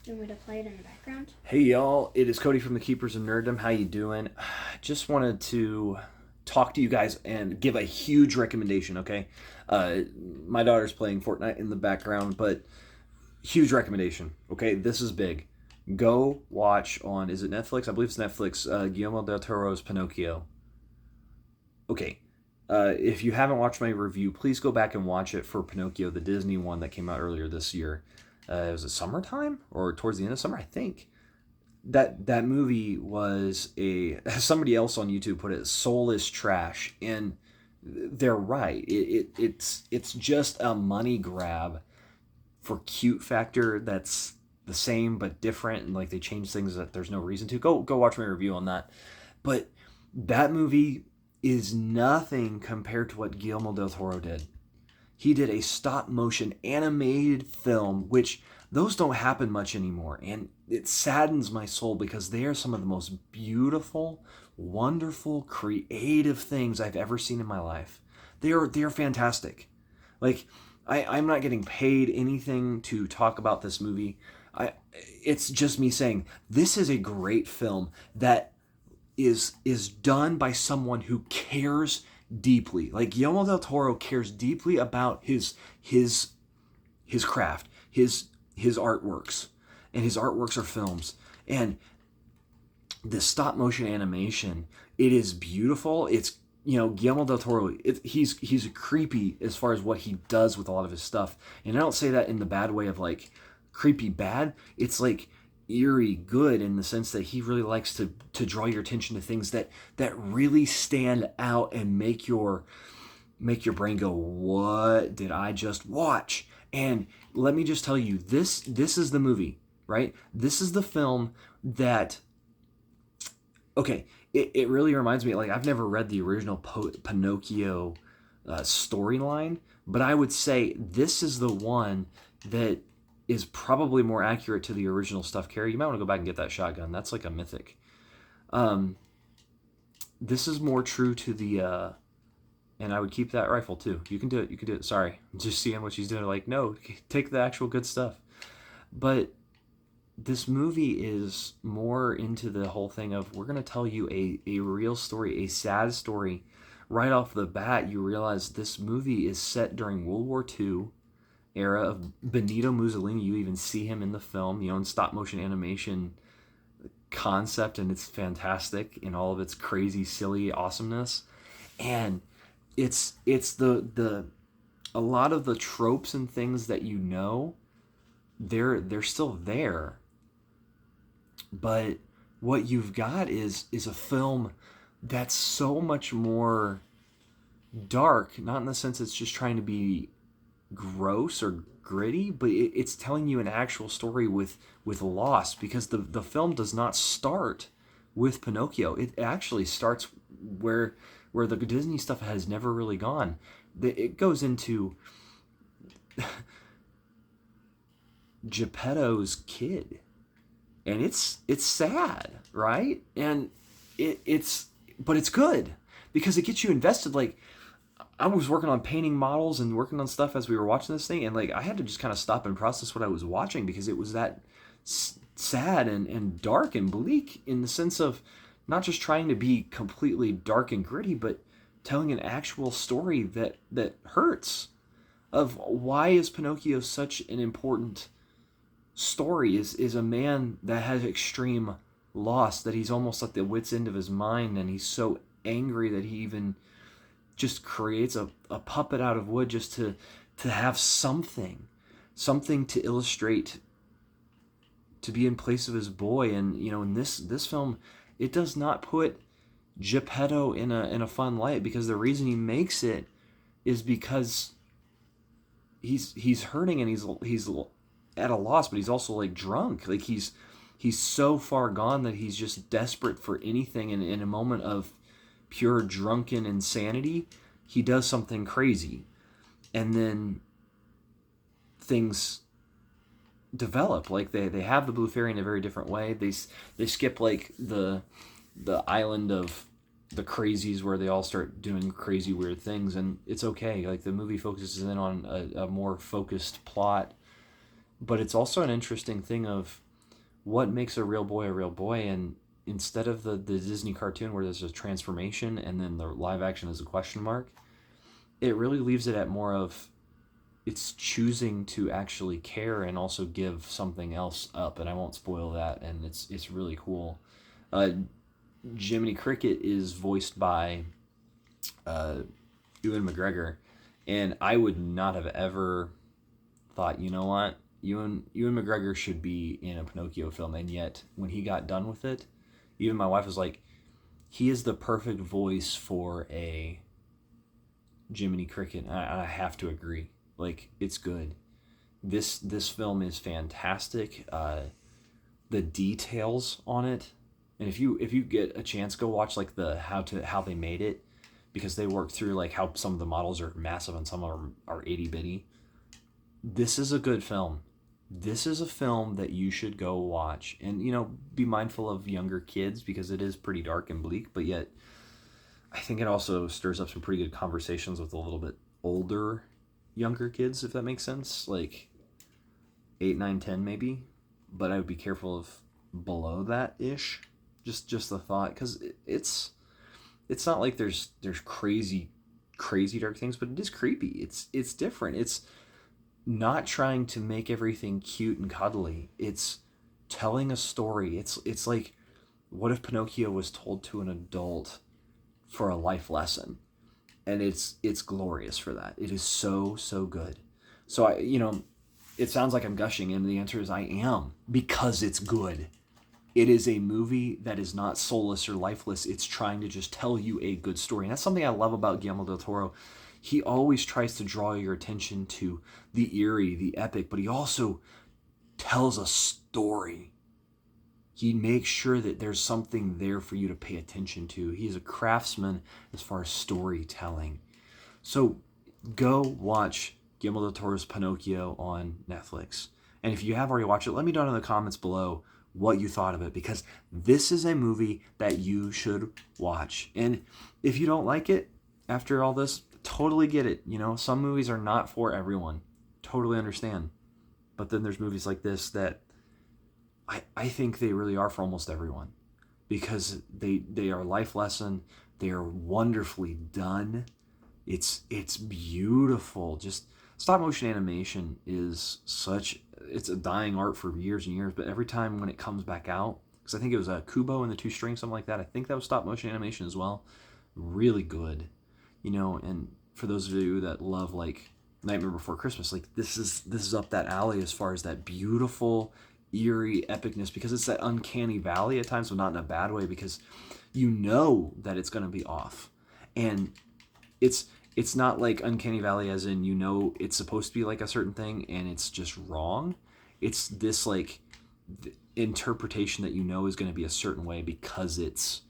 Do you want me to play it in the background? Hey y'all, it is Cody from the Keepers of Nerddom. How you doing? Just wanted to talk to you guys and give a huge recommendation, okay? Uh, my daughter's playing Fortnite in the background, but huge recommendation, okay? This is big. Go watch on, is it Netflix? I believe it's Netflix, Guillermo del Toro's Pinocchio. Okay, if you haven't watched my review, please go back and watch it for Pinocchio, the Disney one that came out earlier this year. Was it summertime or towards the end of summer? I think that movie was a somebody else on YouTube put it soulless trash, and they're right. It's just a money grab for cute factor that's the same but different, and like they change things that there's no reason to. Go watch my review on that. But that movie is nothing compared to what Guillermo del Toro did. He did a stop motion animated film, which those don't happen much anymore. And it saddens my soul because they are some of the most beautiful, wonderful, creative things I've ever seen in my life. They are fantastic. Like I'm not getting paid anything to talk about this movie. It's just me saying this is a great film that is done by someone who cares deeply. Like Guillermo del Toro cares deeply about his craft, his artworks, and his artworks are films. And the stop motion animation, it is beautiful. It's Guillermo del Toro. He's creepy as far as what he does with a lot of his stuff, and I don't say that in the bad way of like creepy bad. It's like eerie good in the sense that he really likes to draw your attention to things that really stand out and make your brain go, what did I just watch? And let me just tell you, this is the movie, right? This is the film that, okay, it really reminds me, like I've never read the original Pinocchio storyline, but I would say this is the one that is probably more accurate to the original stuff. Carrie, you might want to go back and get that shotgun. That's like a mythic. This is more true to the, and I would keep that rifle too. You can do it. You can do it. Sorry, just seeing what she's doing. Like, no, take the actual good stuff. But this movie is more into the whole thing of we're going to tell you a real story, a sad story. Right off the bat, you realize this movie is set during World War II era of Benito Mussolini. You even see him in the film, in stop motion animation concept, and it's fantastic in all of its crazy, silly awesomeness. And it's the a lot of the tropes and things that they're still there, but what you've got is a film that's so much more dark, not in the sense it's just trying to be gross or gritty, but it's telling you an actual story with loss, because the film does not start with Pinocchio. It actually starts where the Disney stuff has never really gone. It goes into Geppetto's kid, and it's sad, right? And but it's good because it gets you invested. Like I was working on painting models and working on stuff as we were watching this thing, and like I had to just kind of stop and process what I was watching because it was that sad and dark and bleak, in the sense of not just trying to be completely dark and gritty, but telling an actual story that hurts, of why is Pinocchio such an important story. Is a man that has extreme loss, that he's almost at the wit's end of his mind, and he's so angry that he even just creates a puppet out of wood just to have something to illustrate, to be in place of his boy. And in this film, it does not put Geppetto in a fun light, because the reason he makes it is because he's hurting, and he's at a loss, but he's also like drunk. Like he's so far gone that he's just desperate for anything, and in a moment of pure drunken insanity, he does something crazy, and then things develop. Like they have the blue fairy in a very different way. They skip like the island of the crazies where they all start doing crazy weird things, and it's okay. Like the movie focuses in on a more focused plot, but it's also an interesting thing of what makes a real boy, and instead of the Disney cartoon where there's a transformation and then the live action is a question mark, it really leaves it at more of it's choosing to actually care and also give something else up, and I won't spoil that, and it's really cool. uh, Jiminy Cricket is voiced by uh, Ewan McGregor, and I would not have ever thought, you know what, Ewan McGregor should be in a Pinocchio film, and yet when he got done with it, even my wife was like, he is the perfect voice for a Jiminy Cricket. And I have to agree. Like, it's good. This film is fantastic. The details on it, and if you get a chance, go watch like the how they made it, because they work through like how some of the models are massive and some are itty bitty. This is a good film. This is a film that you should go watch, and be mindful of younger kids because it is pretty dark and bleak, but yet I think it also stirs up some pretty good conversations with a little bit older younger kids, if that makes sense, like 8, 9, 10 maybe, but I would be careful of below that ish. Just the thought, because it's not like there's crazy dark things, but it is creepy. It's different. It's not trying to make everything cute and cuddly. It's telling a story. It's like, what if Pinocchio was told to an adult for a life lesson? And it's glorious for that. It is so good. So it sounds like I'm gushing, and the answer is I am, because it's good. It is a movie that is not soulless or lifeless. It's trying to just tell you a good story. And that's something I love about Guillermo del Toro. He always tries to draw your attention to the eerie, the epic, but he also tells a story. He makes sure that there's something there for you to pay attention to. He is a craftsman as far as storytelling. So go watch Guillermo del Toro's Pinocchio on Netflix. And if you have already watched it, let me know in the comments below what you thought of it, because this is a movie that you should watch. And if you don't like it after all this, totally get it. Some movies are not for everyone. Totally understand. But then there's movies like this that I think they really are for almost everyone, because they are life lesson. They are wonderfully done. It's beautiful. Just stop motion animation is it's a dying art for years and years, but every time when it comes back out, because I think it was a Kubo and the Two Strings, something like that. I think that was stop motion animation as well. Really good, and for those of you that love like Nightmare Before Christmas, like this is up that alley as far as that beautiful, eerie epicness, because it's that uncanny valley at times, but not in a bad way, because that it's going to be off, and it's not like uncanny valley as in it's supposed to be like a certain thing and it's just wrong. It's this like interpretation that is going to be a certain way because it's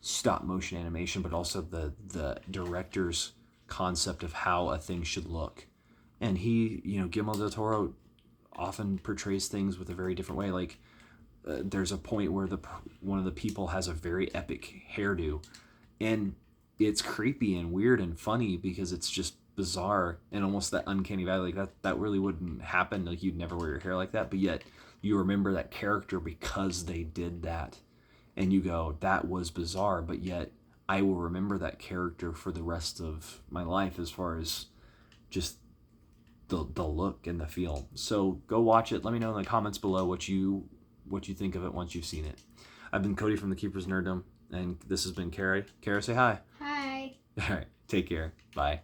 stop motion animation, but also the director's concept of how a thing should look. And he, Guillermo del Toro often portrays things with a very different way. Like there's a point where one of the people has a very epic hairdo, and it's creepy and weird and funny because it's just bizarre and almost that uncanny valley. Like that really wouldn't happen. Like you'd never wear your hair like that, but yet you remember that character because they did that, and you go, that was bizarre, but yet I will remember that character for the rest of my life as far as just the look and the feel. So go watch it. Let me know in the comments below what you think of it once you've seen it. I've been Cody from the Keepers Nerddom, and this has been Carrie. Carrie, say hi. Hi. All right, take care. Bye.